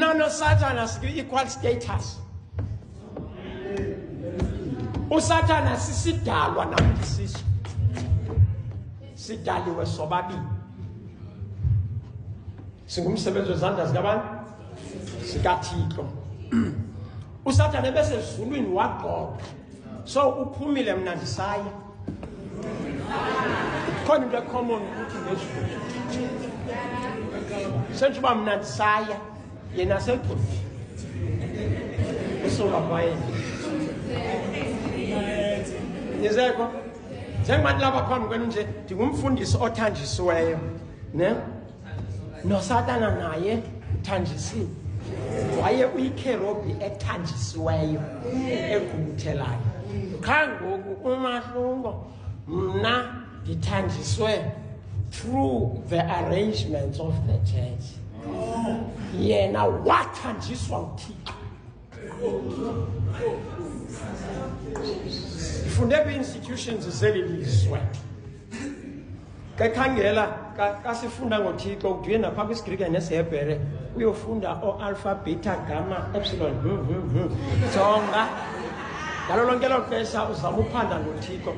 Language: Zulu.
mna noSathana sikwi-equal status. USathana sisidalwa namsisi. Sidaliwe sobabili. Singumsebenzi wezandla zikabani? SikaThixo. USathana bese ezulwini wagqoka. So uphumile mna ndisaya. Khona into common ukuthi ngezulu. Senthi uba mna ndisaya yena segqoki. Usoka kwaye. Yezeko. Njengoba lapha phambi kwenu nje ndingumfundisi othanjisiweyo, ne? NoSathana naye uthanjisiwe. Waye uyikherobi ethanjisiweyo egqubuthelayo. Kangoku umahluko mna ndithanjiswe through the arrangements of the church. Yena wathanjiswa uThixo. Ifunde kwi-institutions zelilizwe. Kakhangela kasifunda ngoThixo uduye napha kwiSigiriki neseHebhere uyofunda o-alpha beta gamma epsilon jonga ngalo lonke lo xesha uzama uphanda ngoThixo